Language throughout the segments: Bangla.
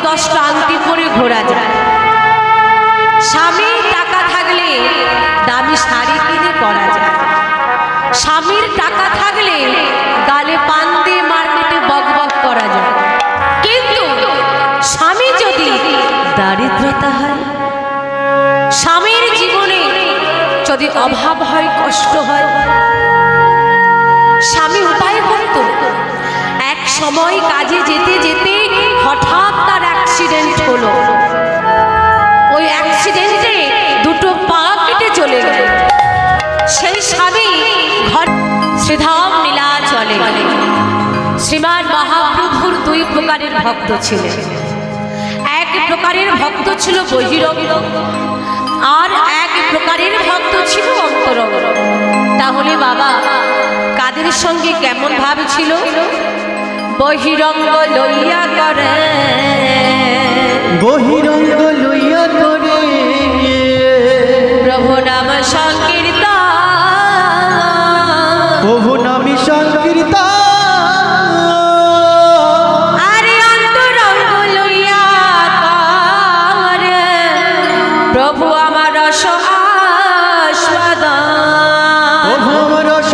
কষ্ট আংটি পরে ঘোরা যায়, স্বামীর টাকা থাকলে দামি শাড়ি কিনে পরা যায়, স্বামীর টাকা থাকলে গালে পান দিয়ে মার্কেটে বকবক করা যায়। কিন্তু স্বামী যদি দারিদ্রতা হয়, স্বামীর জীবনে যদি অভাব হয়, কষ্ট হয়, স্বামী উপায় করত। এক সময় কাজে যেতে যেতে হঠাৎ তার অ্যাক্সিডেন্ট হলো। ওই অ্যাক্সিডেন্টে দুটো পা কেটে চলে গেল। সেই স্বামী ঘর শ্রীধাম নীলাচলে শ্রীমান মহাপ্রভুর দুই প্রকারের ভক্ত ছিলেন। এক প্রকারের ভক্ত ছিল বহিরঙ্গ, আর এক প্রকারের ভক্ত ছিল অন্তরঙ্গ। তাহলে বাবা কাদের সঙ্গে কেমন ভাব ছিল? বহিরঙ্গ লইয়া করে, বহিরঙ্গ লইয়া করে প্রভু নাম সংকীর্তন, প্রভু নামে সংকীর্তন। আরে অন্তরঙ্গ লইয়া করে প্রভু আমার রস আস্বাদন, প্রভু আমার রস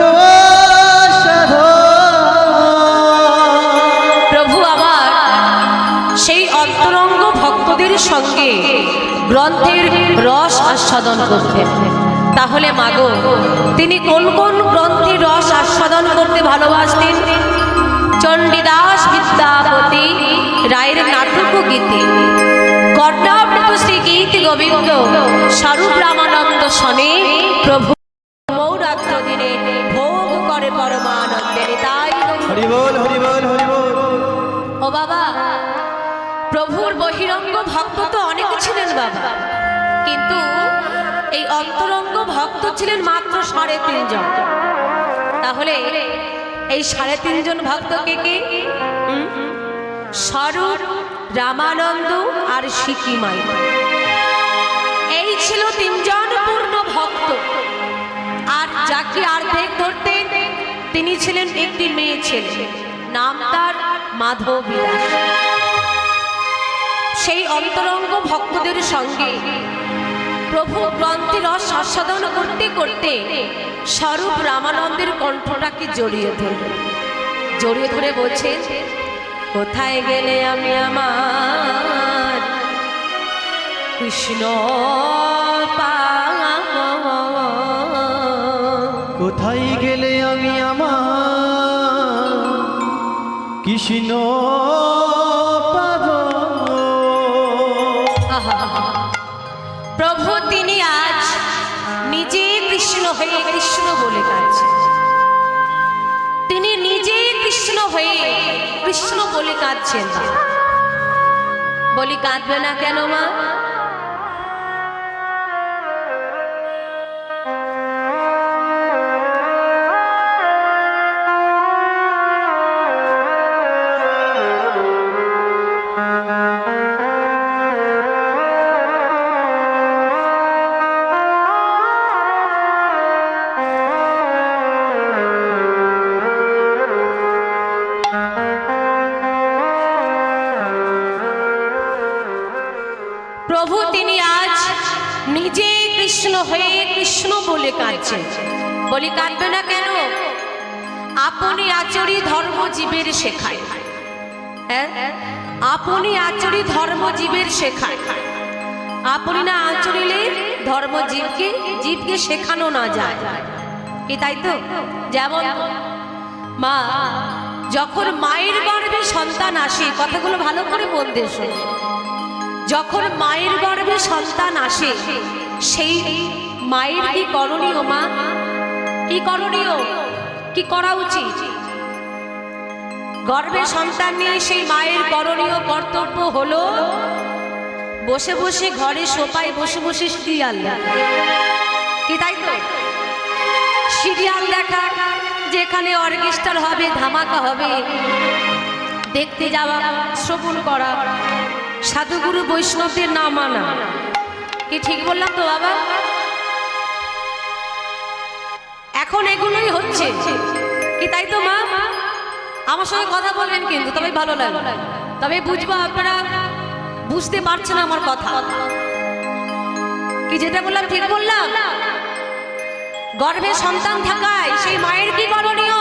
প্রভু আমার সেই অন্তরঙ্গ ভক্তদের সঙ্গে গ্রন্থের রস আস্বাদন করতেন। তাহলে মাগো তিনি কোন কোন গ্রন্থের রস আস্বাদন করতে ভালোবাসতেন? চণ্ডীদাস বিদ্যাপতি রায়ের নাটক গীতে, কর্ণাবৃত শ্রী গীত গোবিন্দ স্বরূপ রামানন্দ শনে প্রভু মৌরাত্র দিনে ভোগ করে পরমানন্দের। তাই হরি বল, হরি বল, হরি বল। ও বাবা, প্রভুর বহিরঙ্গ ভক্ত তো অনেক ছিলেন বাবা, কিন্তু এই অন্তরঙ্গ ভক্ত ছিলেন মাত্র 3.5 জন। তাহলে এই 3.5 জন ভক্ত কে কে? স্বরূপ, রামানন্দ আর সিকিমাই। এই ছিল 3 জন পূর্ণ ভক্ত। আর যাকে অর্ধেক ধরতেন তিনি ছিলেন একটি মেয়ে ছেলে, নাম তার মাধব বিলাস। সেই অন্তরঙ্গ ভক্তদের সঙ্গে প্রভু গ্রন্থের রস আস্বাদন করতে করতে স্বরূপ রামানন্দের কণ্ঠটাকে জড়িয়ে ধরে বলছে, কোথায় গেলে আমি আমার কৃষ্ণ পাব, কোথায় গেলে আমি আমার কৃষ্ণ পাব। প্রভু তিনি আজ নিজে কৃষ্ণ হয়ে কৃষ্ণ বলে কাঁদছেন। তিনি নিজে কৃষ্ণ হয়ে কৃষ্ণ বলে কাঁদছেন। বলি কাঁদবে না কেন মা? প্রভু তিনি আজ নিজে কৃষ্ণ হয়ে কৃষ্ণ বলে কাঁদছেন। বলি কাঁদবে না কেন? আপনি আচরি ধর্ম জীবের শেখায়, হ্যাঁ আপনি আচরি ধর্ম জীবের শেখায়। আপনি না আচরিলে ধর্ম জীবকে শেখানো না যায় কি, তাই তো? যেমন মা যখন মায়ের গর্ভে সন্তান আসে, কথাগুলো ভালো করে মন দিয়ে শোনো। যখন মায়ের গর্ভে সন্তান আসে, সেই মায়ের কি করণীয়? মা কি করণীয়, কি করা উচিত? গর্ভে সন্তান নিয়ে সেই মায়ের করণীয় কর্তব্য হলো বসে বসে ঘরে সোফায় বসে বসে সিরিয়াল দেখা, কি তাই তো? সিরিয়াল দেখা, যেখানে অর্কেস্ট্রা হবে, ধামাকা হবে, দেখতে যাওয়া, শ্রবণ করা, সাধুগুরু বৈষ্ণবদের না মানা। কি ঠিক বললাম তো বাবা? এখন এগুলোই হচ্ছে, কি তাই তো মা? আমার সঙ্গে কথা বলবেন কিন্তু, তবে ভালো লাগবে, তবে বুঝবো আপনারা বুঝতে পারছে না আমার কথা কি? যেটা বললাম ঠিক বললাম? গর্ভে সন্তান থাকায় সেই মায়ের কি করণীয়?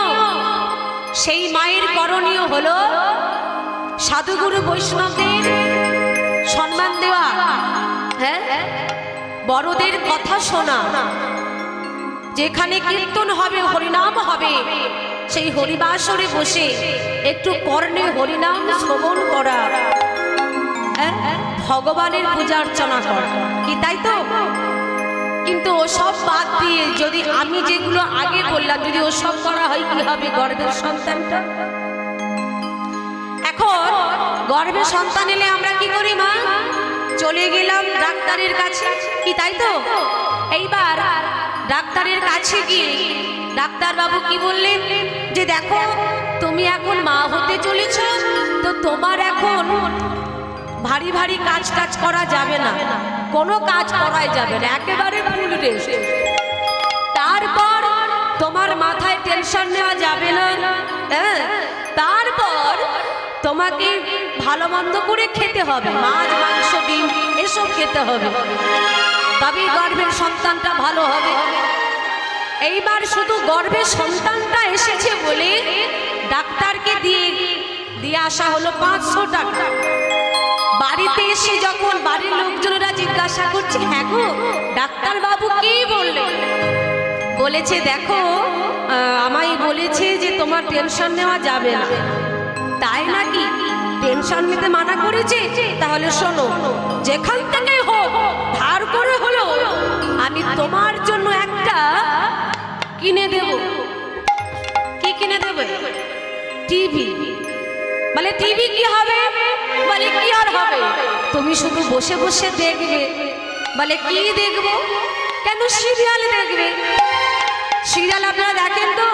সেই মায়ের করণীয় হলো সাধুগুরু বৈষ্ণবদের সম্মান দেওয়া, হ্যাঁ, বড়দের কথা শোনা, যেখানে কীর্তন হবে, হরিনাম হবে, সেই হরিবাসরে বসে একটু কর্ণে হরিনাম শ্রবণ করা, ভগবানের পূজা অর্চনা করা, কি তাই তো? কিন্তু ওসব বাদ দিয়ে যদি আমি যেগুলো আগে বললাম যদি ওসব করা হয়, কি হবে গর্ভের সন্তানটা? এখন গর্ভে সন্তান এলে আমরা কি করি মা? চলে গেলাম ডাক্তারের কাছে, কি তাই তো? এইবার ডাক্তারের কাছে গিয়ে ডাক্তার বাবু কি বললেন যে দেখো তুমি এখন মা হতে চলেছ, তো তোমার এখন ভারী ভারী কাজ টাজ করা যাবে না, কোনো কাজ করাই যাবে না, একেবারে ফুল রেস্ট। তারপর তোমার মাথায় টেনশন নেওয়া যাবে না, হ্যাঁ, তারপর তোমাকে ভালো মন্দ করে খেতে হবে, মাছ মাংস ডিম এসব খেতে হবে, তবেই গর্ভের সন্তানটা ভালো হবে। এইবার শুধু গর্ভের সন্তানটা এসেছে বলে ডাক্তারকে দিয়ে আসা হলো 500 টাকা। বাড়িতে এসে যখন বাড়ির লোকজনেরা জিজ্ঞাসা করছে, হ্যাঁ গো ডাক্তার বাবু কি বললেন? বলেছে দেখো আমায় বলেছে যে তোমার টেনশন নেওয়া যাবে না। তাই নাকি? টেনশন নিতে মানা করেছে? তাহলে শোনো, যেখান থেকে হোক ধার করে হলো আমি তোমার জন্য একটা কিনে দেব। কি কিনে দেবে? টিভি। বলে টিভি কি হবে? বলে কি আর হবে, তুমি শুধু বসে বসে দেখবে। বলে কি দেখবো? কেন সিরিয়াল দেখবে। সিরিয়াল আপনারা দেখেন তো?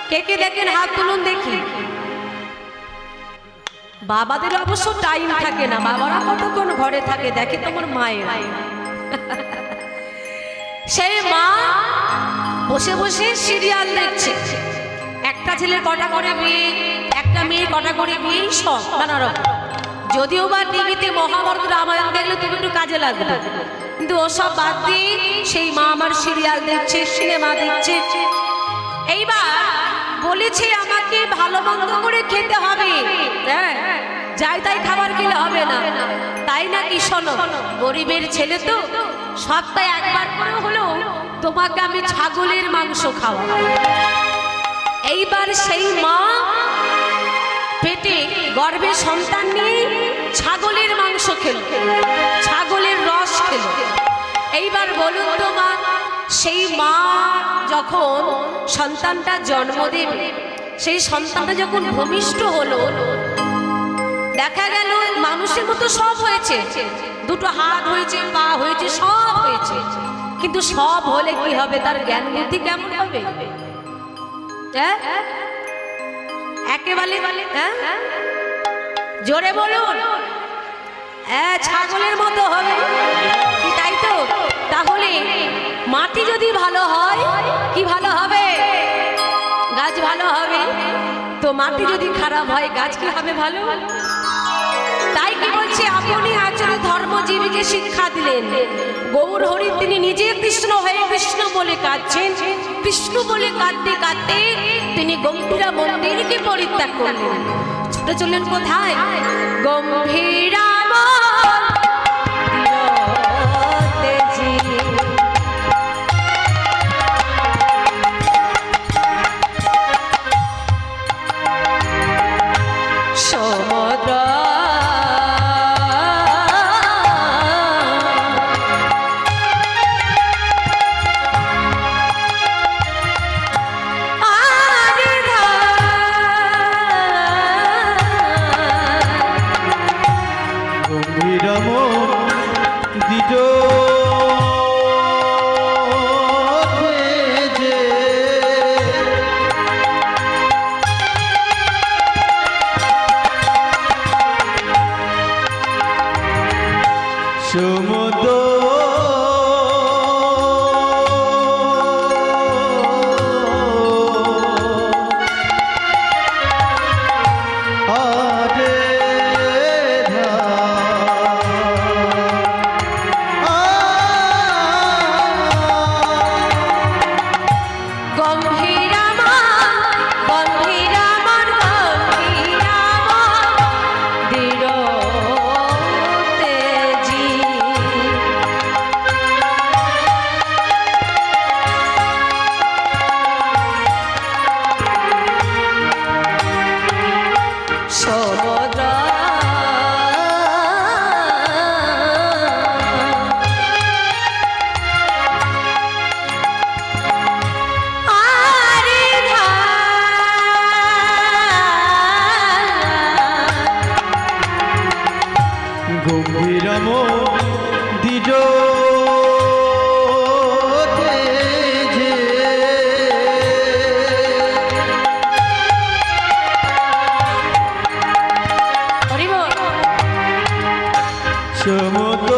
কে কে দেখেন হাত তুলুন দেখি। বাবাদের অবশ্য টাইম থাকে না, বাবারা কতক্ষণ ঘরে থাকে, দেখে তোমার মায়ের। সেই মা বসে বসে সিরিয়াল দেখছে। একটা ছেলের কটা করে বিয়ে, একটা মেয়ে কটা করে বিয়ে, সব নানা রকম। যদিও বা টিভিতে মহাভারত রামায়ণ দেখলে তুমি একটু কাজে লাগবে, কিন্তু ওসব বাদ দিয়ে সেই মা আমার সিরিয়াল দেখছে, সিনেমা দেখছে। এইবার বলেছে আমাকে ভালো মন্দ করে খেতে হবে, হ্যাঁ, যাই তাই খাবার খেলে হবে না। তাই নাকি? শোনো, গরিবের ছেলে তো, সপ্তাহে একবার করে হলেও তোমাকে আমি ছাগলের মাংস খাওয়া। এইবার সেই মা পেটে গর্ভে সন্তান নিয়ে ছাগলের মাংস খেল, ছাগলের রস খেল। এইবার বলুন তো মা, সেই মা যখন সন্তানটা জন্ম দেবে, সেই সন্তানটা যখন ভূমিষ্ঠ হলো, দেখা গেল মানুষের মতো সব হয়েছে, দুটো হাত হয়েছে, পা হয়েছে, সব হয়েছে, কিন্তু সব হলে কি হবে? তার জ্ঞান বুদ্ধি কেমন হবে? একেবারে জোরে বলুন, ছাগলের মতো হবে, তাই তো? তাহলে মাটি যদি ভালো হয়, কি ভালো হবে? গাছ ভালো হবে। তো মাটি যদি খারাপ হয়, গাছ কি হবে? ভালো। তাই কি বলছে? আপনি আচরণ ধর্মজীবীকে শিক্ষা দিলেন। গৌর হরি তিনি নিজে কৃষ্ণ হয়ে কৃষ্ণ বলে কাঁদছেন। কৃষ্ণ বলে কাঁদতে কাঁদতে তিনি গম্ভীরা মন্দিরকে পরিত্যাগ করলেন। ছুটে চললেন কোথায়? গম্ভীরা কেমন দিজ সমুদ্র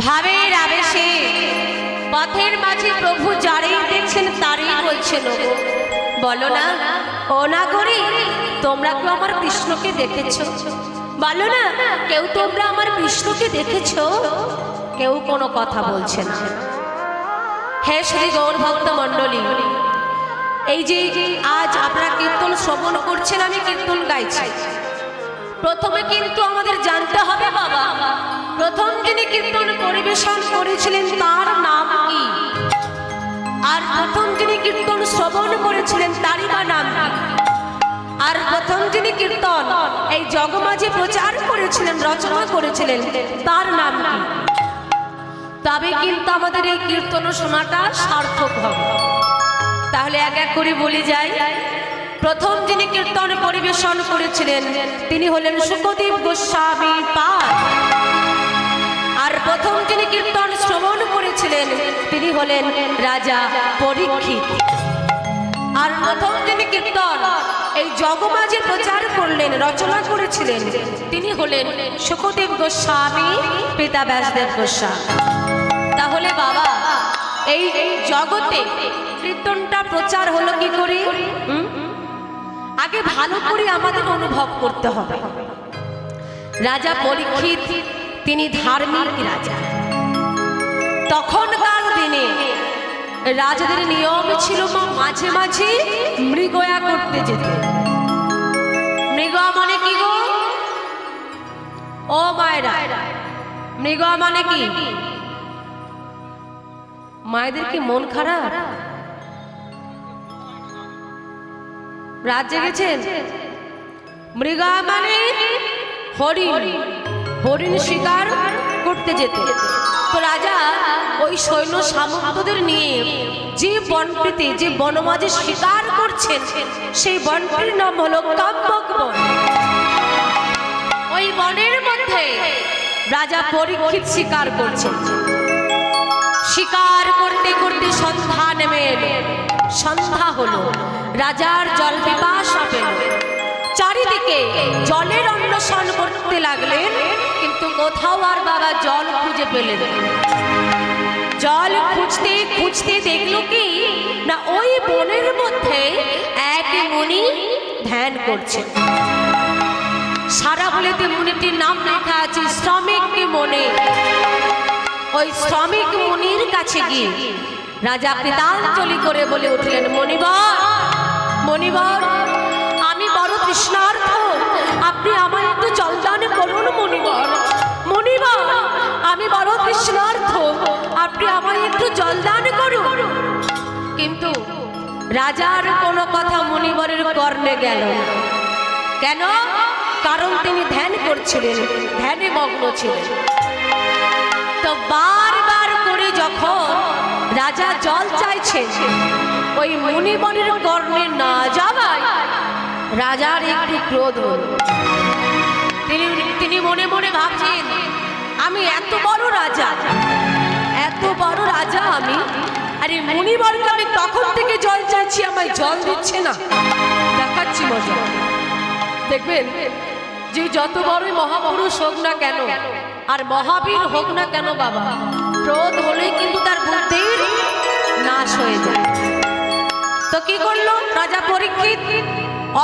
ভাবের আবেশে পথের মাঝে প্রভু যারেই দেখছেন তারই বলছেন, বলো না ও না করি তোমরা কেউ আমার কৃষ্ণকে দেখেছ? বলো না কেউ তোমরা আমার কৃষ্ণকে দেখেছ? কেউ কোনো কথা বলছে না। হে শ্রী গৌর ভক্ত মণ্ডলী, এই যে আজ আপনারা কীর্তন শ্রবণ করছেন, আমি কীর্তন গাইছি। প্রথমে কিন্তু আমাদের জানতে হবে বাবা, প্রথম যিনি কীর্তন পরিবেশন করেছিলেন তার নাম কি, আর প্রথম যিনি কীর্তন শ্রবণ করেছিলেন তারই বা নাম কি, আর প্রথম যিনি কীর্তন এই জগমাঝে প্রচার করেছিলেন, রচনা করেছিলেন, তার নাম কি? তবে কিন্তু আমাদের এই কীর্তন শোনাটা সার্থক হবে। তাহলে এক এক করে বলে যাই। প্রথম যিনি কীর্তন পরিবেশন করেছিলেন তিনি হলেন শুকদেব গোস্বামী পাদ, আর প্রথম যিনি কীর্তন শ্রবণ করেছিলেন তিনি হলেন রাজা পরীক্ষিত, আর প্রথম যিনি কীর্তন এই জগমাঝে প্রচার করলেন, রচনা করেছিলেন, তিনি হলেন শুকদেব গোস্বামী পিতা ব্যাসদেব গোস্বামী। তাহলে বাবা এই জগতে কীর্তনটা প্রচার হলো কি করে? আগে ভালো করে আমাদের অনুভব করতে হবে। রাজা পরীক্ষিত তিনি ধার্মিক রাজা। তখনকার দিনে রাজাদের নিয়ম ছিল মাঝে মাঝে মৃগয়া করতে যেতে। মৃগয়া মানে কি গো? ও মায়েরা, মৃগয়া মানে কি? মায়েদের কি মন খারাপ? রাত জেগেছেন? মৃগা মানে হরিণ, হরিণ শিকার করতে যেতে। তো রাজা ওই সৈন্য সামন্তদের নিয়ে যে বনটিতে, যে বনমাঝে শিকার করছেন, সেই বনটির নাম হলো কাম্যক বন। ওই বনের মধ্যে রাজা পরীক্ষিত শিকার করছেন। শিকার করতে করতে সন্ধ্যা নেমে এলো। সন্ধ্যা হলো, রাজার জল পিপাসা পেল, চারিদিকে জলের অন্বেষণ করতে লাগলেন, কিন্তু কোথাও আর বাবা জল খুঁজে পেলেন। জল খুঁজতে খুঁজতে দেখলো কি না, ওই বনের মধ্যে এক মুনি ধ্যান করছে। সারা বলেতে মুনিটির নাম লেখা আছে শ্রমিক মনে। ওই শ্রমিক মুনির কাছে গিয়ে রাজা কৃতাঞ্জলি করে বলে উঠলেন, মণিবর, মণিবর, আমি বড় তৃষ্ণার্ত, আপনি আমায় একটু জলদান করুন মণিবর। মণিবর, আমি বড় তৃষ্ণার্ত, আপনি আমায় একটু জলদান করুন। কিন্তু রাজার কোনো কথা মণিবরের কর্ণে গেল। কেন? কারণ তিনি ধ্যান করছিলেন, ধ্যানে মগ্ন ছিলেন। তো বারবার করে যখন রাজা জল চাইছেন, ওই মুনিবরের কর্ণে না যাওয়ায় রাজার একটু ক্রোধ হল। তিনি মনে মনে ভাবছেন, আমি এত বড় রাজা, এত বড় রাজা আমি, আরে মুনিবরকে আমি তখন থেকে জল চাইছি, আমায় জল দিচ্ছে না। দেখাচ্ছি মজা, দেখবেন যে যত বড়ই মহাপুরুষ হোক না কেন আর মহাবীর হোক না কেন বাবা, ক্রোধ হলেই কিন্তু তার বুদ্ধির নাশ হয়ে যায়। তো কি করলো রাজা পরীক্ষিত?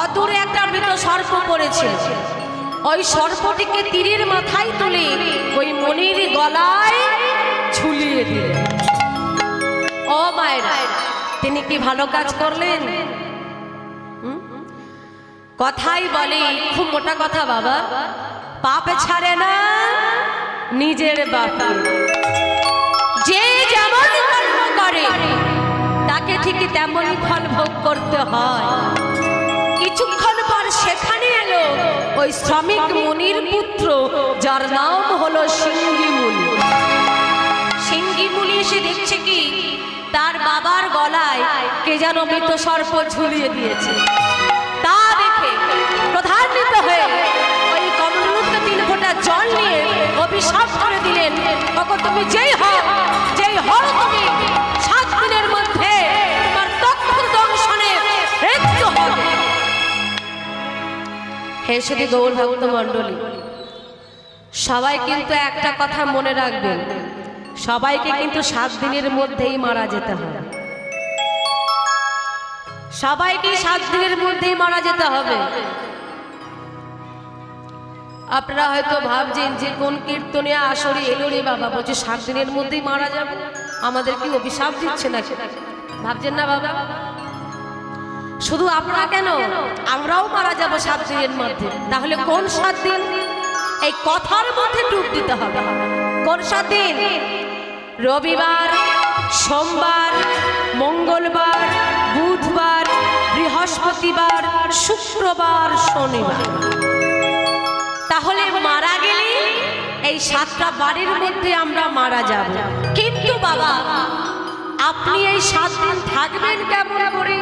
অদূরে একটা মৃত সর্প পড়েছিল, ওই সর্পটিকে তীরের মাথায় তুলে ওই মনির গলায় ঝুলিয়ে দিলেন। ও মায়েরা, তিনি কি ভালো কাজ করলেন? কথাই বলে, খুব মোটা কথা বাবা, পাপ ছাড়ে না নিজের বাপ। যে যেমন কর্ম করে তাকে ঠিকই তেমনই ফল ভোগ করতে হয়। কিছুক্ষণ পর সেখানে এলো ওই শ্রমিক মুনির পুত্র, যার নাম হলো সিংহী মুনি। সিংহী মুনি এসে দেখছে কি তার বাবার গলায় কে যেন মৃত সর্প ঝুলিয়ে দিয়েছে। তা দেখে প্রধান্বিত হয়ে ওই কমলমুক্ত 3 ফোঁটা জল নিয়ে অভিশাপ করে দিলেন, তখন তুমি যেই হও তুমি 7 দিনের মধ্যে তোমার তক্ষ দংশনে মৃত্যু হবে। হে শ্রী গৌর ভক্ত মণ্ডলী, সবাই কিন্তু একটা কথা মনে রাখবেন, সবাইকে কিন্তু 7 দিনের মধ্যেই মারা যেতে হবে। সবাইকে 7 দিনের মধ্যেই মারা যেতে হবে। আপনারা হয়তো ভাবছেন যে কোন কীর্তনে আসরে এলো রে বাবা, বলছে 7 দিনের মধ্যেই মারা যাবে, আমাদের কি অভিশাপ দিচ্ছে নাকি? ভাবছেন না বাবা? শুধু আপনারা কেন, আমরাও মারা যাব 7 দিনের মধ্যে। তাহলে কোন 7 দিন? এই কথার মধ্যে ডুব দিতে হবে। কোন 7 দিন? রবিবার, সোমবার, মঙ্গলবার, বুধবার, বৃহস্পতিবার, শুক্রবার, শনিবার। তাহলে মারা গেলে এই 7টা বারের মধ্যে আমরা মারা যাব। কিন্তু বাবা, আপনি এই 7 দিন থাকবেন কেমন করে?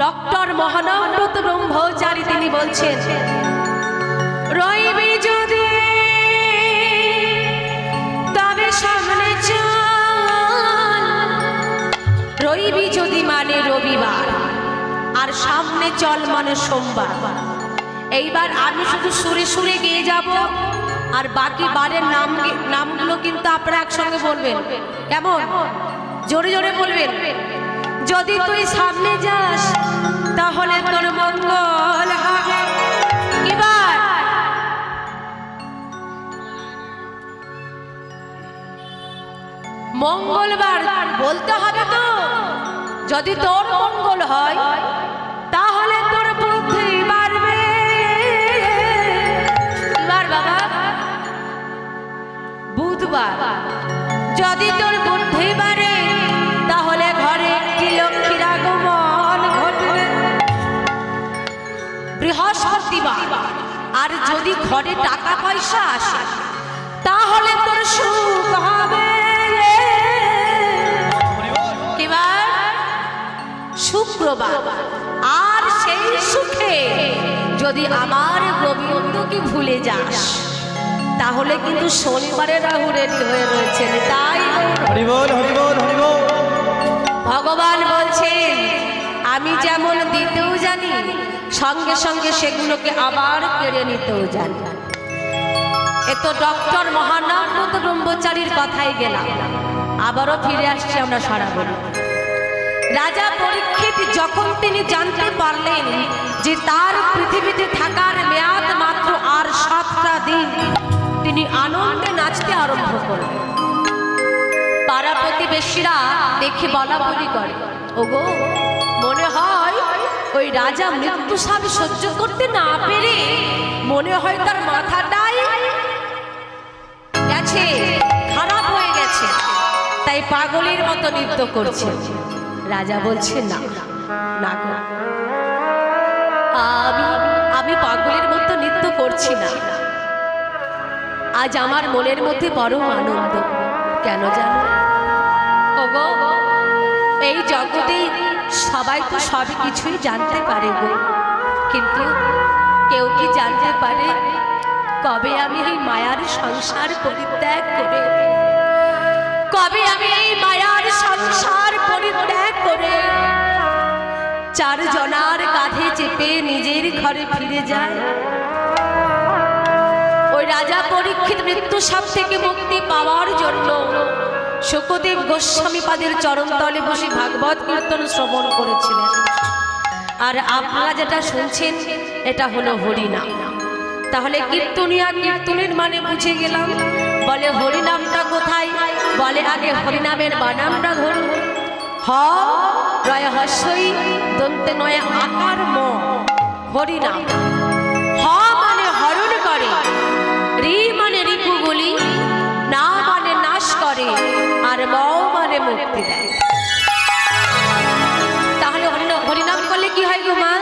ডক্টর মহানন্দ ব্রহ্মচারী তিনি বলছেন, রইবি যদি তবে সামনে চল। রইবি যদি মানে রবিবার, আর সামনে চল মানে সোমবার। এইবার আমি শুধু সুরে সুরে গিয়ে যাব, আর বাকি বারের নামগুলো কিন্তু আপনারা একসঙ্গে বলবেন। কেমন? জোরে জোরে বলবেন। যদি তুই সামনে যাস তাহলে তোর মঙ্গল হবে। এবার মঙ্গলবার বলতে হবে তো, যদি তোর মঙ্গল হয় তাহলে তোর বুদ্ধি বাড়বে। এবার বাবা বুধবার, যদি তোর বুদ্ধি বাড়ে তাহলে ঘরে একটি লক্ষ্মীর আগমন ঘটবে। বৃহস্পতিবার, আর যদি ঘরে টাকা পয়সা আসে তাহলে তোর সুখ হবে। এবার শুক্রবার, আর সেই সুখে যদি আমার গোবিন্দকে ভুলে যাস তাহলে কিন্তু শনিবারে রাহু রেডি হয়ে রয়েছে। তাই হরি বল, হরি বল, হরি বল। ভগবান বলছেন, আমি যেমন দিতেও জানি, সঙ্গে সঙ্গে সেগুলোকে আবার কেড়ে নিতেও জানি। এ তো ডক্টর মহানন্দ ব্রহ্মচারীর কথাই গেলাম, আবারও ফিরে আসছি আমরা সরাবরি। রাজা পরীক্ষিত যখন তিনি জানতে পারলেন যে তার পৃথিবীতে থাকার মেয়াদ মাত্র আর 7টা দিন, তিনি আনন্দে নাচতে আরম্ভ করলেন। পাড়া প্রতিবেশীরা দেখে বলা বলি করে, ওগো মনে হয় ওই রাজা মৃত্যু সাপ সহ্য করতে না পেরে মনে হয় তার মাথাটাই গেছে, খারাপ হয়ে গেছে, তাই পাগলের মতো নৃত্য করছে। রাজা বলছে, না না গো, আমি পাগলের মতো নৃত্য করছি না। আজ আমার মনের মধ্যে বড় আনন্দ। কেন জানো? ওগো, এই জগতে সবাই তো সব কিছুই জানতে পারে গো, কিন্তু কেউ কি জানতে পারে কবে আমি এই মায়ার সংসার পরিত্যাগ করে কবে আমি এই মায়ার সংসার পরিত্যাগ করে চার জনার কাঁধে চেপে নিজের ঘরে ফিরে যায়। ওই রাজা পরীক্ষিত মৃত্যু সাপ থেকে মুক্তি পাওয়ার জন্য শুকদেব গোস্বামী পাদের চরণতলে বসে ভাগবত কীর্তন শ্রবণ করেছিলেন। আর আপনারা যেটা শুনছেন এটা হলো হরিনাম। তাহলে কীর্তনিয়া কীর্তনের মানে বুঝে গেলাম। বলে হরিনামটা কোথায়? বলে আগে হরিনামের বানামটা ধরুন। হ রয় হস্যই দন্তে নয় আকার ম, হরিনাম। হ মানে হরণ করে, রি মানে রিপুগুলি, না মানে নাশ করে, আর ম মানে মুক্তি দেয়। তাহলে হরিনাম করলে কি হয় গো মা?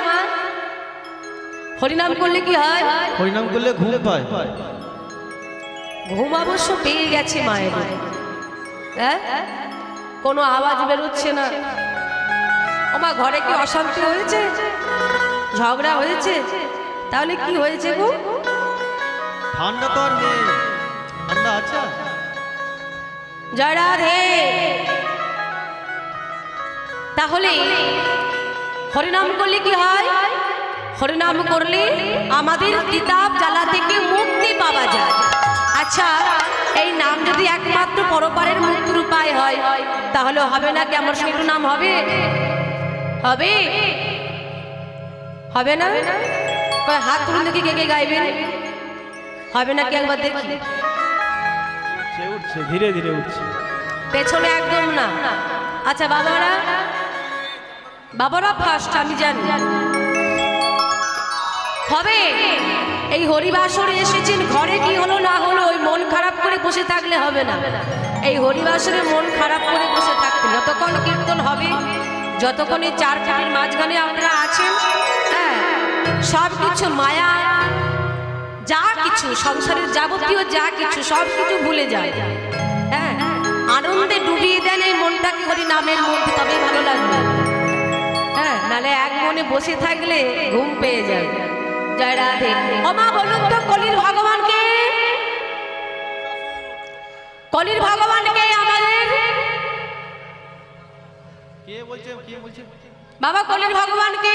হরিনাম করলে কি হয়? হরিনাম করলে ঘুম পায়। ঘুম অবশ্য পেয়ে গেছে মায়ের। হ্যাঁ, কোনো আওয়াজ বেরোচ্ছে না। ওমা ঘরে কি অশান্তি হয়েছে, ঝগড়া হয়েছে? তাহলে কি হয়েছে গো? ঠান্ডা তো আর নেই, ঠান্ডা আছে। জয় রাধে। তাহলে হরিনাম করলে কি হয়? হরিনাম করলে আমাদের কিতাব জ্বালা থেকে মুক্তি পাওয়া যায়। আচ্ছা, এই নাম যদি একমাত্র পরপারের মুক্তির উপায় হয় তাহলে হবে না কি? আমার সঙ্গে একটু নাম হবে? হবে? হবে না? হাত তুলে দেখি কে কে গাইবেন। হবে নাকি একবার দেখি? উঠছে, ধীরে ধীরে উঠছে। পেছনে একদম না। আচ্ছা বাবারা, বাবারা ফার্স্ট, আমি জানি হবে। এই হরিবাসরে এসেছেন, ঘরে কি হলো না হলো ওই মন খারাপ করে বসে থাকলে হবে না। এই হরিবাসরে মন খারাপ করে বসে থাকতে, যতক্ষণ কীর্তন হবে, যতক্ষণ এই চার কাঠের মাঝখানে আপনারা আছেন, হ্যাঁ, সব কিছু মায়া, যা কিছু সংসারের যাবতীয় যা কিছু সব কিছু ভুলে যায়। হ্যাঁ, আনন্দে ডুবিয়ে দেন এই মনটাকে হরি নামের মধ্যে, তবে ভালো লাগবে। হ্যাঁ, নালে এক মনে বসে থাকলে ঘুম পেয়ে যায়। জয় রাধে। ও মা বলুন তো, কলির ভগবানকে, কলির ভগবানকে আমাদের কে বলছে? কে বলছে বাবা? কলির ভগবানকে,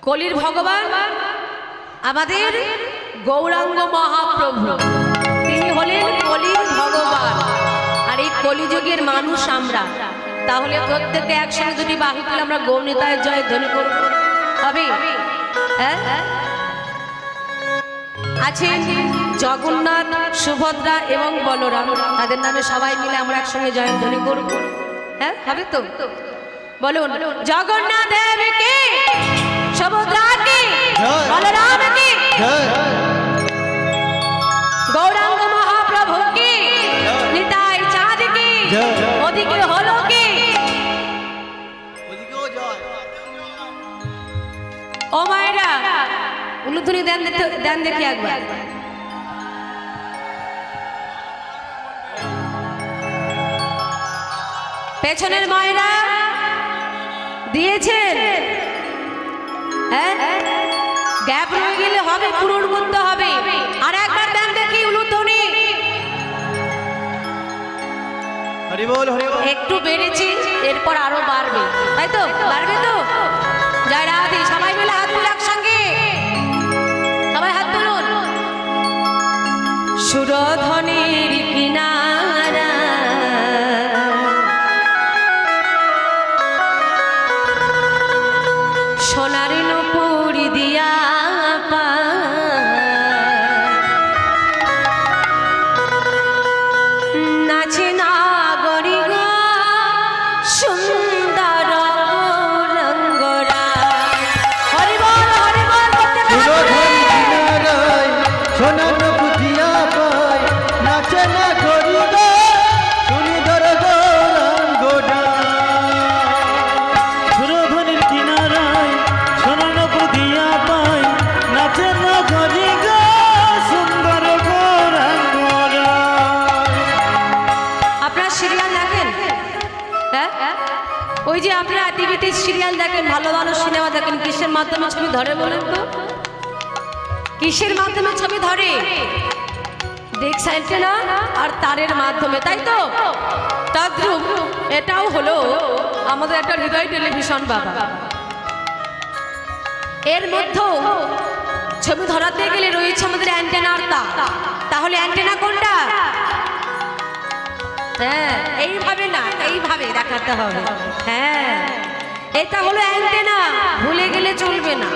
কলির ভগবান আমাদের গৌরাঙ্গ মহাপ্রভু। তিনি হলেন কলির ভগবান। আর এই কলিযুগের মানুষ আমরা। তাহলে প্রত্যেকে একসঙ্গে যদি বাহু তুলে আমরা গৌরনিতায় জয় ধ্বনি করব, হবে? হ্যাঁ, আছে জগন্নাথ, সুভদ্রা এবং বলরাম, তাদের নামে সবাই মিলে আমরা একসঙ্গে জয় ধ্বনি করব। হ্যাঁ, হবে তো? বলুন, জগন্নাথ দেবকে, সুভদ্রা কে, বলরাম কে, গৌরাঙ্গ মহাপ্রভু কে, নিতাই চাঁদ কে, ওদিকে হলো কে, ও মায়েরা উলুধ্বনি দেন দেখি একবার। পেছনের মায়েরা দিয়েছেন? হ্যাঁ, গ্যাপ রয়ে গেলে হবে, পূরণ করতে হবে। আর একবার দেন দেখি উলুধ্বনি। হরি বল, হরি বল। একটু বেড়েছি, এরপর আরো বাড়বে, তাই তো? বাড়বে তো? জয় রাধে। সবাই মিলে হাত তুলে একসঙ্গে, সবাই হাত তুলুন। সুরধনের কিনারা সোনার নূপুর দিয়া নাচে নাগরি গো সুন্দর রঙ্গরা। হরি বল, হরি বল করতে সোনার বুঝিয়া পায়, নাচে না করি গো সুন্দর গৌরাঙ্গরা। সুরধনের কিনারায় সোনার বুঝিয়া পায়, নাচে না করি গো সুন্দর গৌরাঙ্গরা। আপনারা সিরিয়াল দেখেন? হ্যাঁ, ওই যে আপনারা টিভিতে সিরিয়াল দেখেন, ভালো ভালো সিনেমা দেখেন, কিসের মাধ্যমে ছবি ধরে বলেন তো? কিসের মাধ্যমে ছবি ধরে? ডিক্স অ্যান্টেনা আর তারের মাধ্যমে, তাই তো? তদ্রূপ এটাও হলো আমাদের একটা হৃদয় টেলিভিশন বাবা। এর মধ্যেও ছবি ধরাতে গেলে রয়েছে আমাদের অ্যান্টেনার তার। তাহলে অ্যান্টেনা কোনটা? হ্যাঁ, এইভাবে না, এইভাবে দেখাতে হবে। হ্যাঁ, এটা হলো অ্যান্টেনা, ভুলে গেলে চলবে না।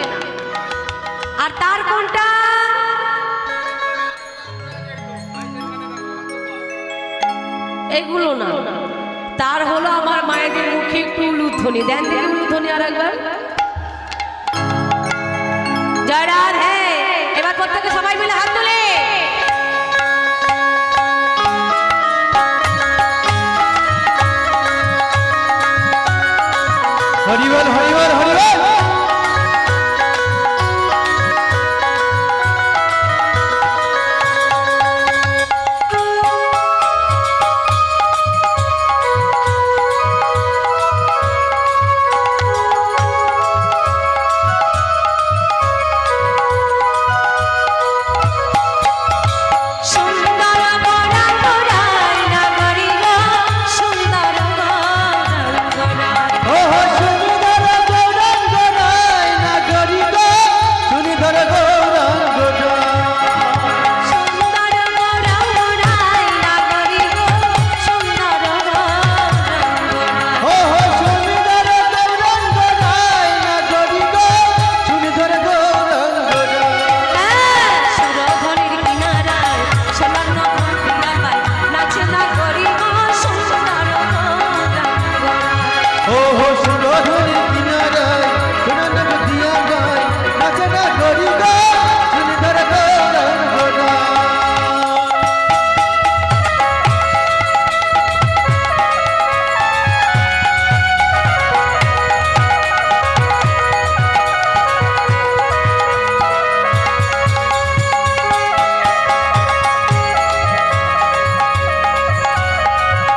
আর তার কোনটা? এগুলো না, তার হলো আমার মায়েদের মুখে একটু উলুধ্বনি দেন, দেখি উলুধ্বনি আর একবার। জয় রাধে। এবার প্রত্যেকে সবাই মিলে হাত তুলে হরিবল হরিবল হরিবল।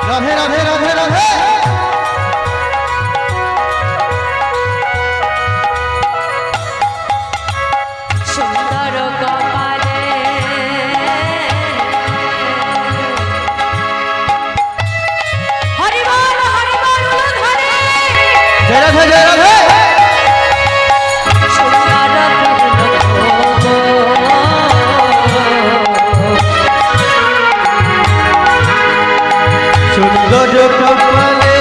রাধে রাধে রাধে রাধে। সুন্দর কপালে হরিবল হরিবল উলুধ্বনি। জয় রাধে জয় রাধে। সুন্দর কপালে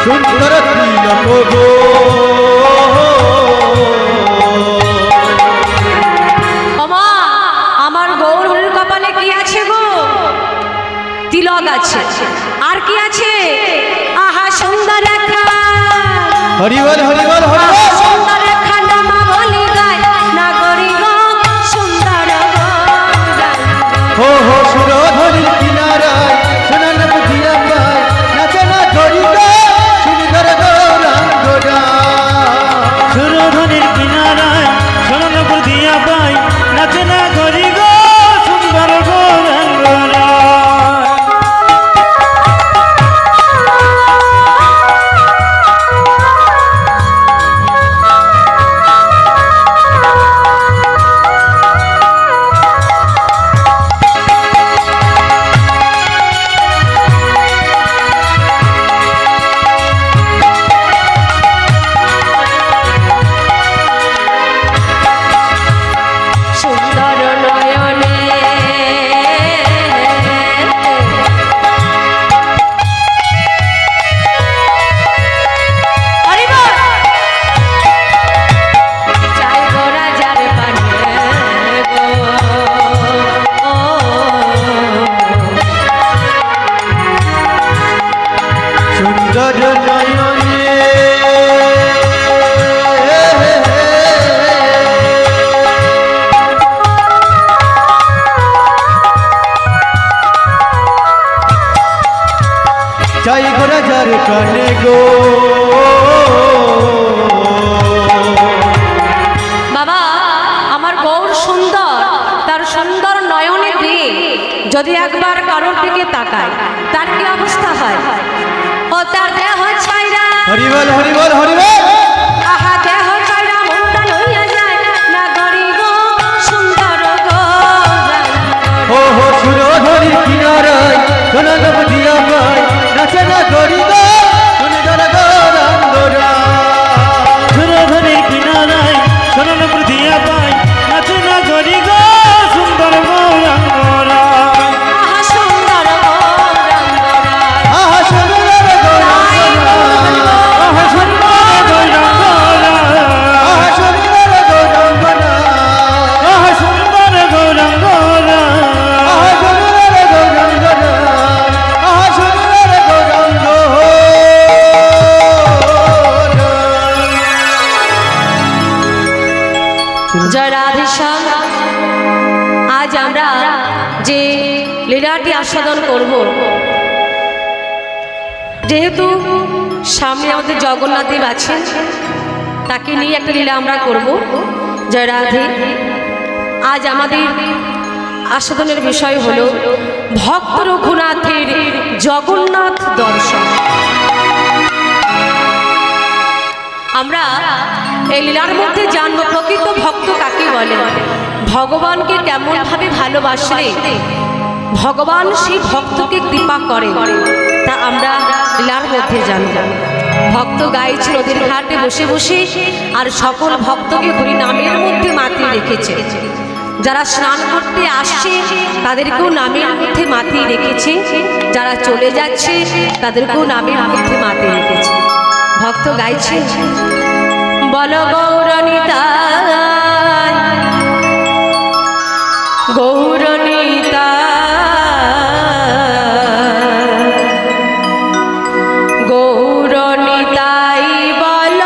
সুন্দর তিলক গো। আমার গৌরীর কপালে কি আছে গো? তিলক আছে। আর কি আছে? আহা সুন্দর রেখা। হরিবল হরিবল হরিবল। সুন্দর রেখা নামা বলি গায় নাগরী গো সুন্দর হো হো সুরধনির কিনারায় সোনার দিয়া পায় নাচে না ধরি গো সুন্দর গৌরাঙ্গরা। সুরধনির কিনারায় সোনার দিয়া পাই নাচে না ধরি গো সুন্দর গৌরাঙ্গরা। চাই গোরা যার কানে গো। বাবা আমার গৌর সুন্দর, তার সুন্দর নয়নে দিয়ে যদি একবার কারোর দিকে তাকায় তার কি অবস্থা হয়? ও তার দেহ ছাইরা হরি বল হরি বল হরি বল। আহা দেহ ছাইরা মনটা লইয়া যায় না গরি গো সুন্দর গো ও হো সুরধরি কিনারায় সোনা নব দিয়া পাই নাচে না গরি গো সুন্দর গৌরাঙ্গরা। সুরধরি কিনারায় সোনার উপর দিয়া পাই নাচে না গরি গো সুন্দর গৌরাঙ্গরা। আহা সুন্দর গৌরাঙ্গরা আহা সুন্দর গৌরাঙ্গরা। আহা সুন্দর গৌরাঙ্গরা। আহা সুন্দর গৌরাঙ্গরা। আহা সুন্দর গৌরাঙ্গরা। আহা সুন্দর গৌরাঙ্গরা। আহা সুন্দর গৌরাঙ্গরা। জয় রাধেশ্যাম। আজ আমরা যে লীলাটি আস্বাদন করব, যেহেতু সামনে আমাদের জগন্নাথ দেব আছেন, তাকে নিয়ে একটা লীলা আমরা করব। জয় রাধে। আজ আমাদের আস্বাদনের বিষয় হলো ভক্ত রঘুনাথের জগন্নাথ দর্শন। আমরা এই লীলার মধ্যে জানবো প্রকৃত ভক্ত কাকে বলে, ভগবানকে কেমন ভাবে ভালোবাসলে ভগবান সেই ভক্তকে কৃপা করে, তা আমরা লীলার মধ্যে জানবো। ভক্ত গাইছে নদীর ঘাটে বসে বসে, আর সকল ভক্তকে হরি নামের মধ্যে মাতিয়ে রেখেছে। যারা স্নান করতে আসছে তাদেরকেও নামের মধ্যে মাতিয়ে রেখেছে, যারা চলে যাচ্ছে তাদেরকেও নামের মধ্যে মাতিয়ে রেখেছে। ভক্ত গাইছে বল গৌরনিতাই গৌরনিতাই গৌরনিতাই বল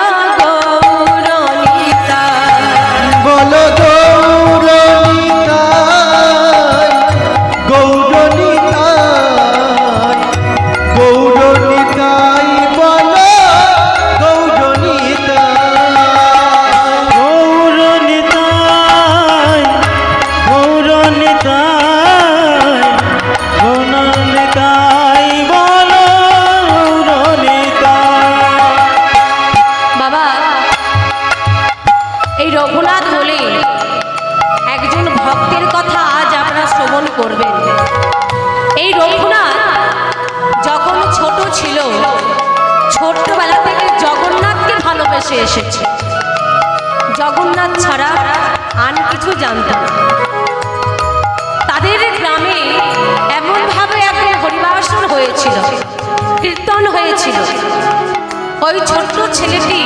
গৌরনিতাই বল গৌরনিতাই গৌরনিতাই গৌরনিতাই বল গৌরনিতাই। গৌরনিতাই গৌরনিতাই গৌরনিতাই বল গৌরনিতাই। বাবা, এই রঘুনাথ বলে একজন ভক্তের কথা আজ আপনারা শ্রবণ করবেন। এই রঘুনাথ যখন ছোট ছিল, ছোটবেলা থেকে জগন্নাথকে ভালোবেসে এসেছে। জগন্নাথ ছাড়া আর কিছু জানতাম না। তাদের গ্রামে এমনভাবে একদিন হরিবাসর হয়েছিল, কীর্তন হয়েছিল। ওই ছোট্ট ছেলেটি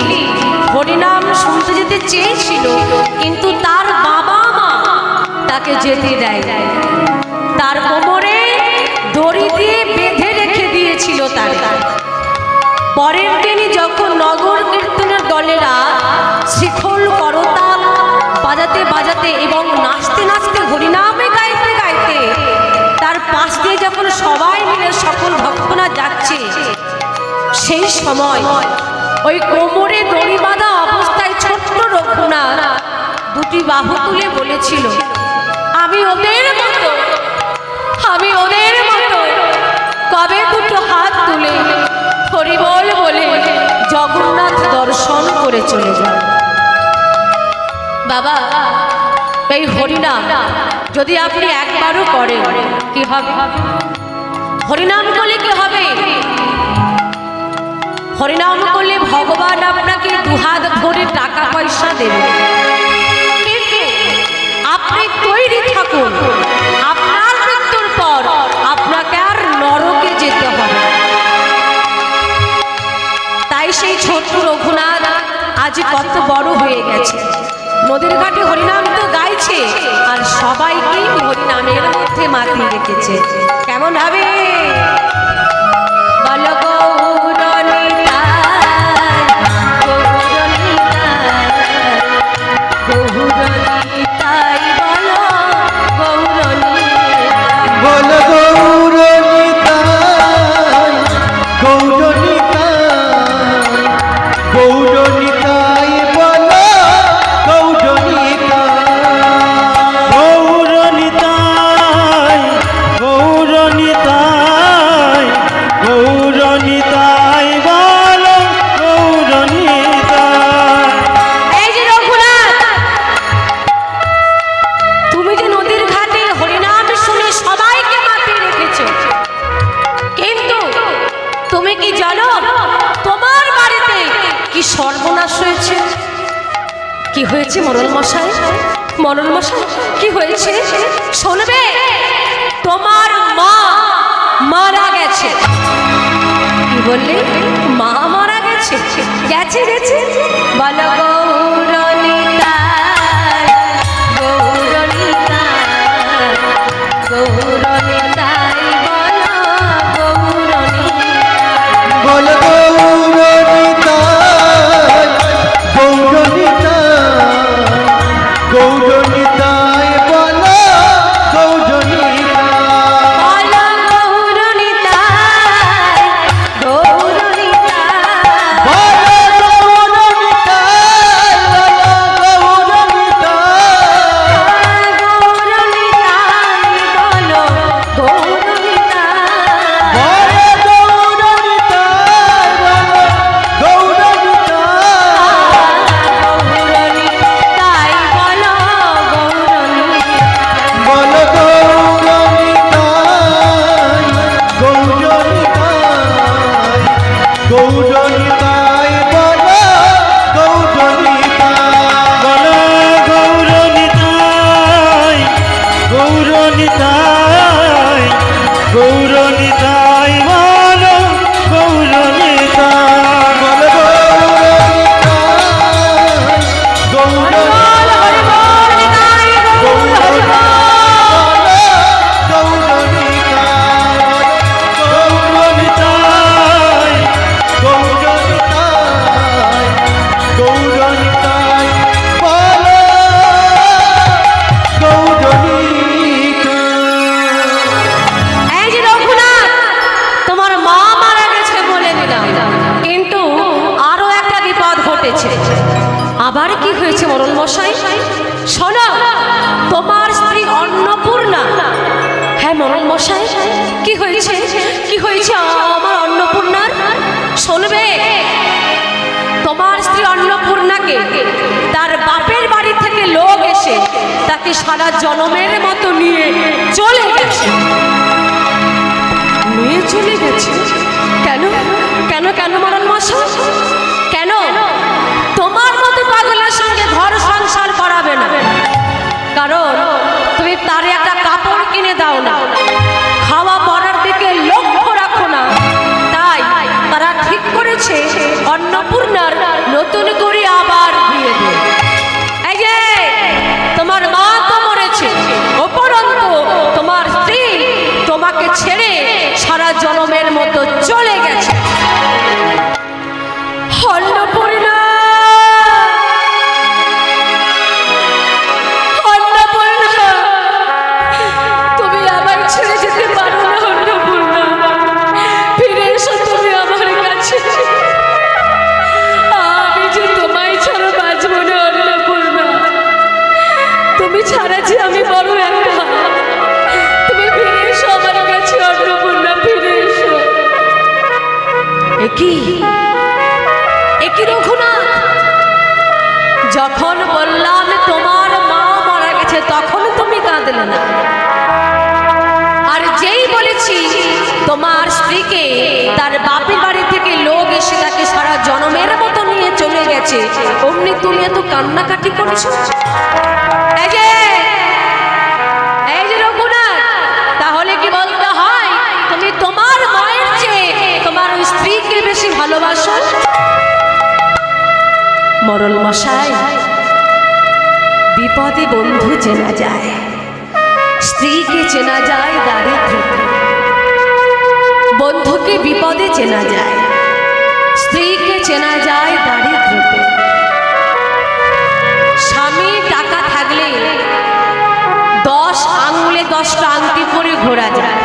হরিনাম শুনতে যেতে চেয়েছিল, কিন্তু তার বাবা মা তাকে যেতে দেয়। তার কোমরে দড়ি দিয়ে বেঁধে রেখে দিয়েছিল তার। পরের দিনই যখন নগর কীর্তনের দলেরা শিখল করতাল বাজাতে বাজাতে এবং নাচতে নাচতে হরিনামে গাইতে গাইতে তার পাশ দিয়ে যখন সবাই মিলে সকল ভক্তরা যাচ্ছে, সেই সময় ওই কোমরে দড়ি বাঁধা অবস্থায় ছোট্ট রঘুনাথ দুটি বাহু তুলে বলেছিল, আমি ওদের মতো, আমি ওদের মতো কবে দুটো হাত তুলে হরিবল বলে জগন্নাথ দর্শন করে চলে যায়। বাবা, এই হরিনাম যদি আপনি একবারও করেন কি হবে? হরিনাম করলে কি হবে? হরিনাম করলে ভগবান আপনাকে দুহাত ভরে টাকা পয়সা দেবে। কিন্তু আপনি তৈরি থাকুন, আপনার মৃত্যুর পর আপনাকে আর নরকে যেতে হবে। তাই সেই ছোট্ট রঘুনাথ আজ কত বড় হয়ে গেছে, নদীর ঘাটে হরিনাম তো গাইছে, আর সবাইকে হরিনামের মধ্যে মাতিয়ে রেখেছে। কেমন হবে? বল গৌরনিতাই বল গৌরনিতাই। বল গৌরনিতাই গৌরনিতাই গৌরনিতাই বল গৌরনিতাই। গৌরনিতাই সর্বনাশ হয়েছে। কি হয়েছে মরল মশাই? মরল মশাই কি হয়েছে শুনবে? তোমার মা মারা গেছে। কি বললে? মা মারা গেছে? গেছে গেছে বলো গৌরনিতাই, গৌরনিতাই, গৌরনিতাই বলো গৌরনিতাই। বল গৌরনিতাই, গৌরনিতাই, গৌরনিতাই বল গৌরনিতাই। বলো গৌরনিতাই, আবার কি হয়েছে মরল মশাই? শোনো, তোমার স্ত্রী অন্নপূর্ণা। হ্যাঁ মরল মশাই কি হয়েছে? কি হয়েছে আমার অন্নপূর্ণার? শুনবে, তোমার স্ত্রী অন্নপূর্ণাকে তার বাপের বাড়ি থেকে লোক এসে তাকে সারা জনমের মতো নিয়ে চলে গেছে। নিয়ে চলে গেছে কেন? কেন কেন মরল মশাই? কেন? তোমার মতো পাগলের সঙ্গে ঘর সংসার করাবে না। কারণ তুমি তার একটা কাপড় কিনে দাও না, খাওয়া পড়ার দিকে লক্ষ্য রাখো না। তাই তারা ঠিক করেছে অন্নপূর্ণার নতুন করে আবার বিয়ে দেবে। এই যে তোমার মা তো মরেছে, উপরন্তু তোমার স্ত্রী তোমাকে ছেড়ে সারা জনমের মতো চলে গেছে। অন্নপূর্ণা, অন্নপূর্ণা, তুমি আমার ছেড়ে যেতে পারো না। অন্নপূর্ণা, ফিরে এসো তুমি আমার কাছে। আমি যে তোমায় ছাড়া বাঁচবো না। অন্নপূর্ণা, তুমি ছাড়া যে আমি বড় একা। তুমি ফিরে এসো আমার কাছে। অন্নপূর্ণা, ফিরে এসো। একই রঘুনাথ, যখন বললাম তোমার মা মারা গেছে তখন তুমি কাঁদলে না, আর যেই বলেছি তোমার স্ত্রীকে তার বাপের বাড়ি থেকে লোক এসে তাকে সারা জনমের মতো নিয়ে চলে গেছে, অমনি তুমি এত কান্নাকাটি করছো। এই যে রঘুনাথ, তাহলে কি বলতে হয় তুমি তোমার মায়ের চেয়ে তোমার ওই স্ত্রীকে বেশি ভালোবাসো? মরল মশাই, বিপদে বন্ধু চেনা যায়, স্ত্রীকে চেনা যায় দারিদ্র্যতে। বন্ধুকে বিপদে চেনা যায়, স্ত্রীকে চেনা যায় দারিদ্র্যতে। স্বামী টাকা থাকলে 10 আঙুলে 10টা আংটি পরে ঘোরা যায়।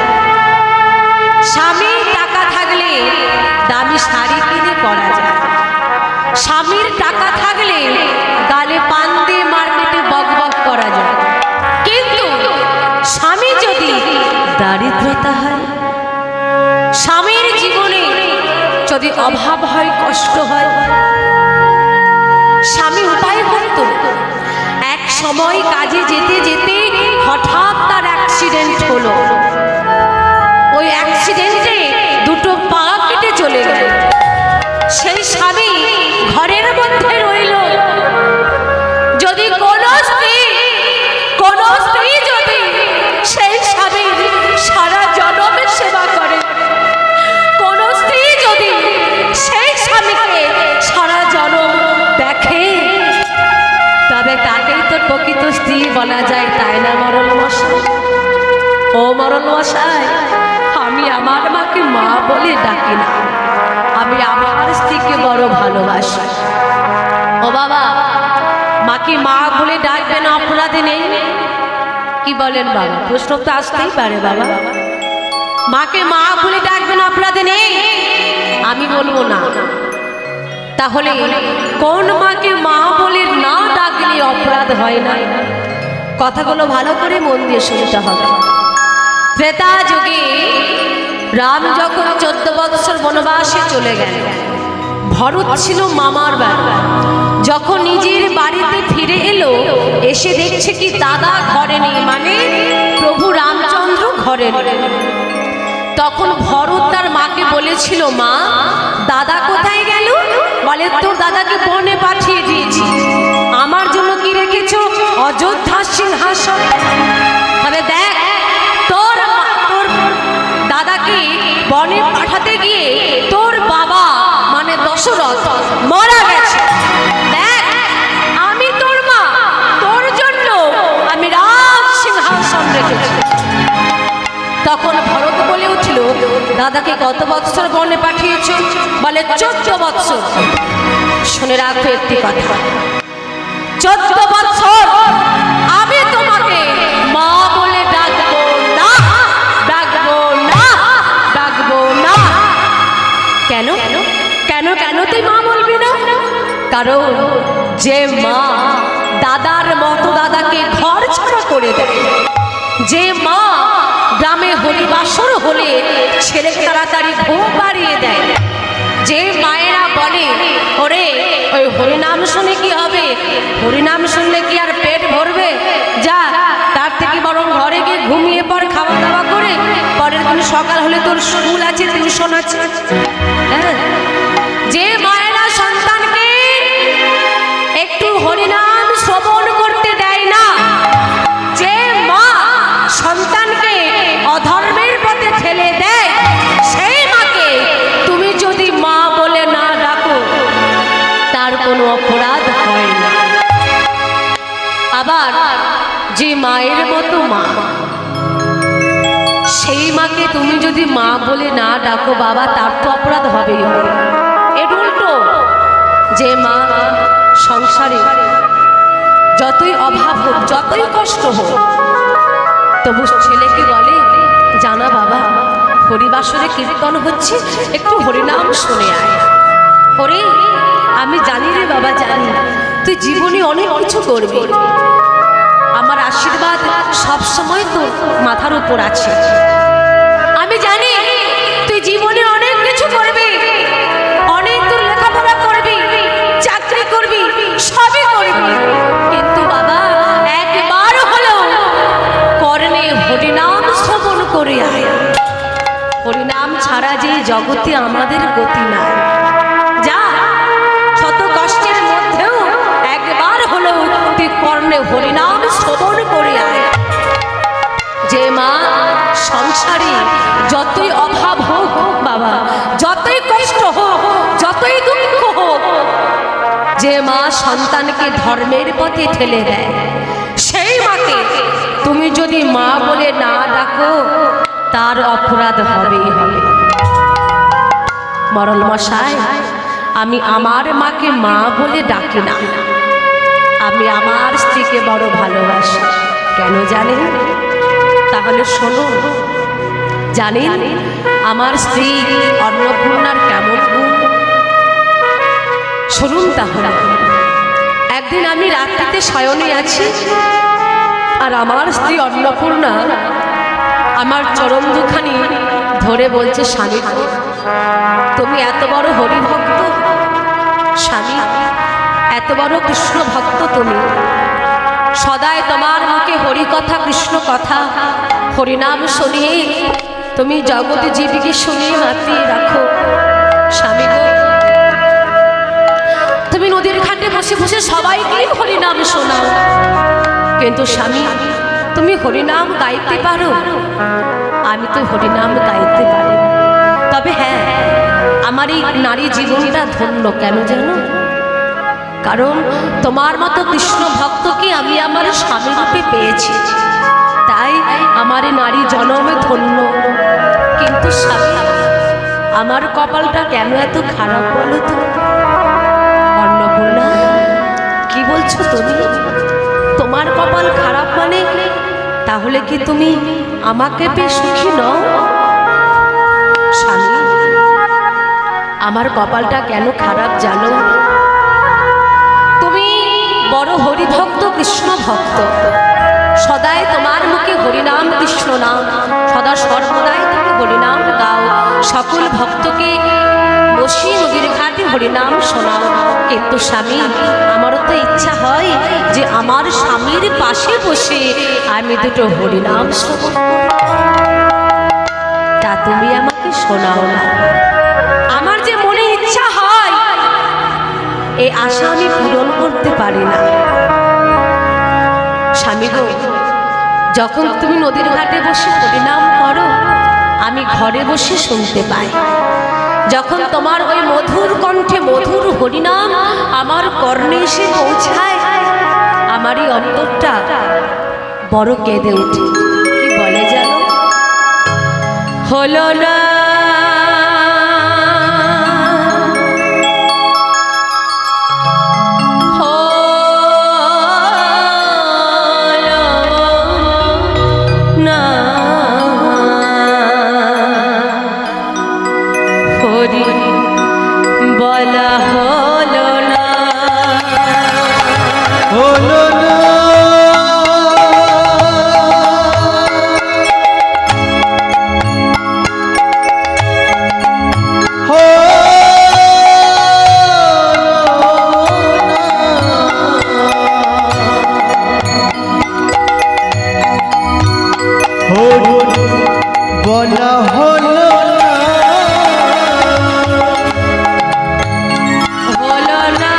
স্বামী টাকা থাকলে দামি শাড়ি কিনে পরা যায়। স্বামীর টাকা থাকলে গালে পান দিয়ে মার্কেটে বকবক করা যায়। কিন্তু স্বামী যদি দারিদ্রতা হয়, স্বামীর জীবনে যদি অভাব হয়, কষ্ট হয়, স্বামী উপায় করত। এক সময় কাজে যেতে যেতে হঠাৎ তার অ্যাক্সিডেন্ট হলো। ওই অ্যাক্সিডেন্টে দুটো পা কেটে চলে গেল। সেই স্বামী ঘরের মধ্যে বলা যায়, তাই না মরণ মশাই? ও মরণ মশাই, আমি আমার মাকে মা বলে ডাকি না, আমি আমার স্ত্রীকে বড় ভালোবাসি। ও বাবা, মাকে মা বলে ডাকবেন, অপরাধে নেই? কি বলেন বাবা? প্রশ্ন তো আসতেই পারে বাবা। মাকে মা বলে ডাকবেন, অপরাধে নেই? আমি বলবো না। তাহলে কোন মাকে মা বলে না ডাকলে অপরাধ হয় না? কথাগুলো ভালো করে মন দিয়ে শুনতে হবে। ত্রেতা যুগে রাম যখন 14 বৎসর বনবাসে চলে গেল, ভরত ছিল মামার বাড়ি। যখন নিজের বাড়িতে ফিরে এলো, এসে দেখছে কি দাদা ঘরে নেই, মানে প্রভু রামচন্দ্র ঘরে নেই। তখন ভরত তার মাকে বলেছিল, মা দাদা কোথায় গেল? বলে, তোর দাদাকে বনে পাঠিয়ে দিয়েছি। আমার জন্য কি রেখেছ? অযোধ্যা সিংহাসন। তাহলে দেখ, তোর দাদাকে বনে পাঠাতে গিয়ে তোর বাবা মানে দশরথ মারা গেছে। দেখ, আমি তোর মা, তোর জন্য আমি রাজ সিংহাসন রেখেছি। তখন ভরত বলে উঠল, দাদাকে কত বৎসর বনে পাঠিয়েছ? বলে 14 বৎসর। শুনে রাখো একটি কথা, 14 বৎসর আমি তোমাকে মা বলে ডাকবো না, ডাকবো না, ডাকবো না। কেন কেন কেন তুই মা বলবি না? কারণ যে মা দাদার মতো দাদাকে ঘর ছাড়া করে দেয়, যে মা গ্রামে হরিবাসর হলে ছেলেকে তাড়াতাড়ি ঘুম পাড়িয়ে দেয়, যে মায়েরা বলে, ওরে ওই হরিনাম শুনে কি হবে? হরিনাম শুনলে কি আর পেট ভরবে? যা, তার থেকে বরং ঘরে গিয়ে ঘুমিয়ে পর, খাওয়া দাওয়া করে পরের দিন সকাল হলে তোর স্কুল আছে, টিউশন আছে। হ্যাঁ, যে মায়েরা সন্তানকে একটু হরিনাম শ্রবণ করতে দেয় না, যে মা সন্তানকে অধর্মের পথে ঠেলে দেয়, সেই মাকে তুমি যদি মা বলে না ডাকো, তার কোনো অপরাধ হয় না। আবার যে মায়ের মতো মা, সেই মাকে তুমি যদি মা বলে না ডাকো বাবা, তার তো অপরাধ হবেই হবে। এর উল্টো, যে মা সংসারে যতই অভাব হোক, যতই কষ্ট হোক, তবু ছেলেকে বলে, জানা বাবা হরিবাসরে কীর্তন হচ্ছে, একটু হরিনাম শুনে আয়। ওরে, আমি জানি রে বাবা, জানি তুই জীবনে অনেক কিছু করবি, আমার আশীর্বাদ সবসময় তোর মাথার উপর আছে। আমি জানি তুই জীবনে অনেক কিছু করবি, অনেক তোর লেখাপড়া করবি, চাকরি করবি, সবই করবি, কিন্তু বাবা একবার হলো কর্ণে হরিনাম শ্রবণ করে আয়। হরিনাম ছাড়া যে জগতে আমাদের গতি নাই। যা, শত কষ্টের মধ্যেও একবার হলো তুই কর্ণে হরিনাম শ্রবণ করে আয়। যে মা সংসারে যতই অভাব হোক বাবা, যতই কষ্ট হোক, যতই দুঃখ হোক, যে মা সন্তানকে ধর্মের পথে ঠেলে দেয়, সেই মাকে তুমি যদি মা বলে না ডাকো, তার অপরাধ হবেই হবে। মরল মশাই, আমি আমার মাকে মা বলে ডাকি না, আমি আমার স্ত্রীকে বড় ভালোবাসি। কেন জানেন? তাহলে শুনুন। জানেন আমার স্ত্রী অন্নপূর্ণার কেমন গুণ? শুনুন তাহলে। একদিন আমি রাত্রিতে শয়নে আছি, আর আমার স্ত্রী অন্নপূর্ণা আমার চরণ দুখানি ধরে বলছে, স্বামী তুমি এত বড় হরিভক্ত, স্বামী এত বড় কৃষ্ণ ভক্ত, তুমি সদাই তোমার মুখে হরি কথা, কৃষ্ণ কথা, হরিনাম শুনিয়ে তুমি জগৎ জীবকে শুনিয়ে মাতিয়ে রাখো। স্বামী গো, তুমি নদীর ঘাটে বসে বসে সবাইকে হরিনাম শোনাও, কিন্তু স্বামী তুমি হরিনাম গাইতে পারো? আমি তো হরিনাম গাইতে পারি, তবে হ্যাঁ আমার এই নারী জীবনটা ধন্য। কেন জানো? কারণ তোমার মতো কৃষ্ণ ভক্তকে আমি আমার স্বামী রূপে পেয়েছি, তাই আমার এই নারী জনমে ধন্য। কিন্তু স্বামী, আমার কপালটা কেন এত খারাপ বলো তো? অন্নপূর্ণা, কি বলছো তুমি? তোমার কপাল খারাপ মানে? তাহলে কি তুমি আমাকে পেয়ে সুখী নও? স্বামী, আমার কপালটা কেন খারাপ জানো? তুমি বড় হরিভক্ত, কৃষ্ণ ভক্ত, সদাই তোমার মুখে হরিনাম কৃষ্ণ নাম, সদা সর্বদাই তুমি হরিনাম গাও, সকল ভক্তকে বসিয়ে নদীর ঘাটে হরিনাম শোনাও। কিন্তু স্বামী, আমারও তো ইচ্ছা হয় যে আমার স্বামীর পাশে বসে আমি দুটো হরিনাম শ্রবণ করব, তা তুমি আমাকে শোনাও না। আমার যে মনে ইচ্ছা হয়, এই আশা আমি পূরণ করতে পারি না। স্বামী গো, যখন তুমি নদীর ঘাটে বসে হরিনাম করো, আমি ঘরে বসে শুনতে পাই। যখন তোমার ওই মধুর কণ্ঠে মধুর হরিনাম আমার কর্ণে এসে পৌঁছায়, আমারই অন্তরটা বড় কেঁদে ওঠে। কি বলে জানো? হলো না বলা হলো না, হলো না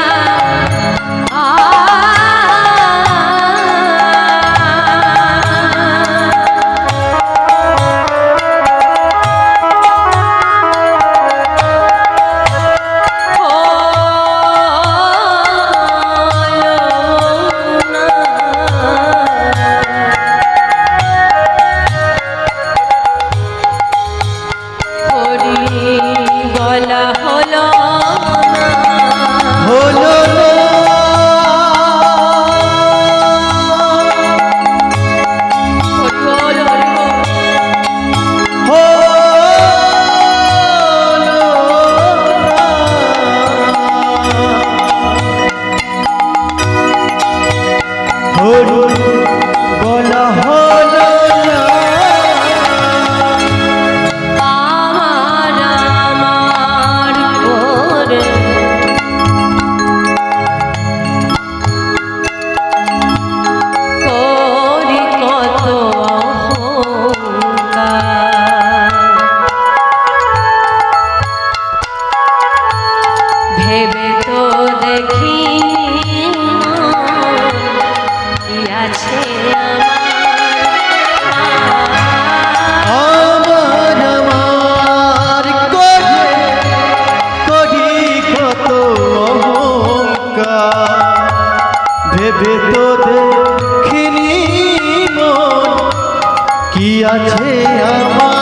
বলা হলো না, আমার আমার করে করি কত অহংকার, ভেবে তো দেখি কি আছে আমার আমার করে করি কত অহংকার, ভেবে তো দেখিনি মন কি আছে আমার।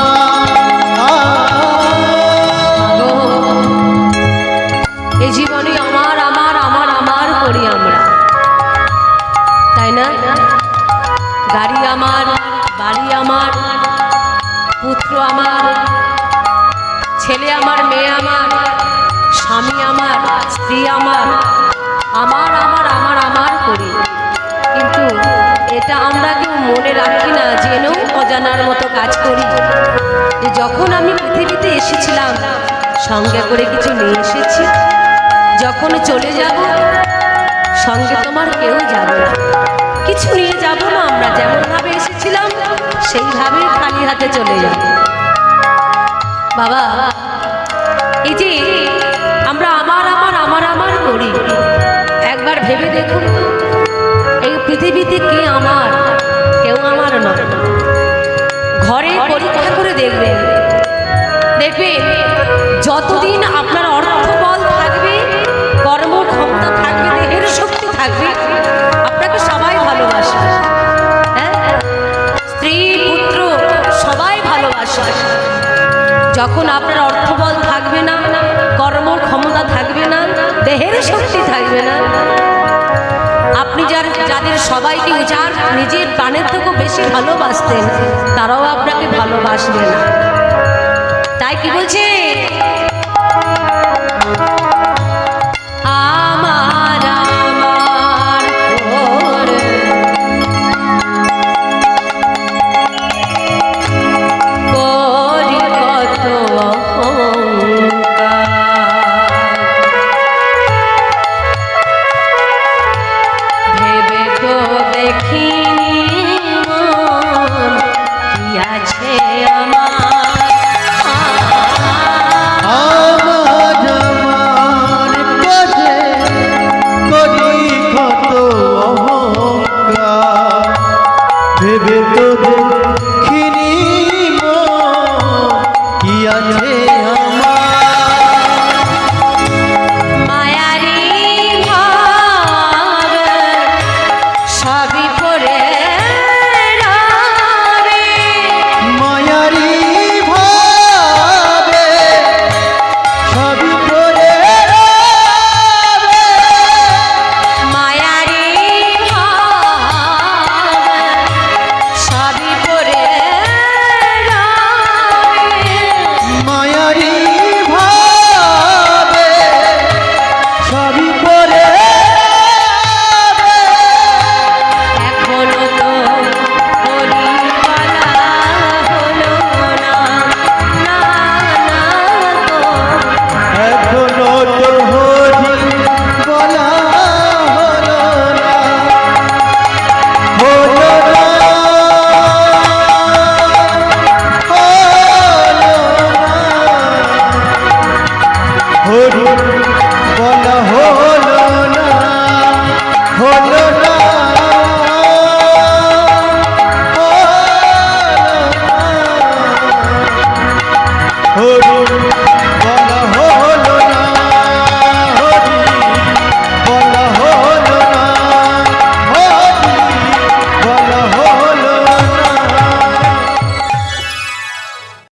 এই জীবনে আমার আমার আমার আমার করি আমরা, তাই না? গাড়ি আমার, বাড়ি আমার, পুত্র আমার, ছেলে আমার, মেয়ে আমার, স্বামী আমার, স্ত্রী আমার, আমার আমার আমার আমার করি। কিন্তু এটা আমরা কেউ মনে রাখি না, জেনেও অজানার মতো কাজ করি যে যখন আমি পৃথিবীতে এসেছিলাম সঙ্গে করে কিছু নিয়ে এসেছি, যখন চলে যাব সঙ্গে তোমার কেউ যাবে না, কিছু নিয়ে যাব না। আমরা যেমনভাবে এসেছিলাম সেইভাবেই খালি হাতে চলে যাব। বাবা, এই যে আমরা আমার আমার আমার আমার করি, একবার ভেবে দেখুন তো, এই পৃথিবীতে কে আমার? কেউ আমার নয়। ঘরে পরীক্ষা করে দেখবেন, দেখবেন যতদিন আপনার অর্থবল থাকবে, কর্মক্ষমতা থাকবে, দেহের শক্তি থাকবে, আপনাকে সবাই ভালোবাসবে। যখন আপনার অর্থবল থাকবে না, কর্ম ক্ষমতা থাকবে না, দেহের শক্তি থাকবে না, আপনি যাদের সবাইকে যার নিজের প্রাণের থেকেও বেশি ভালোবাসতেন তারাও আপনাকে ভালোবাসবে না। তাই কি বলছে, আমার আমার করে করি কত অহংকার, ভেবে তো দেখিনি মন কি আছে আমার। আমার আমার কাছে করি কত অহংকার, ভেবে তো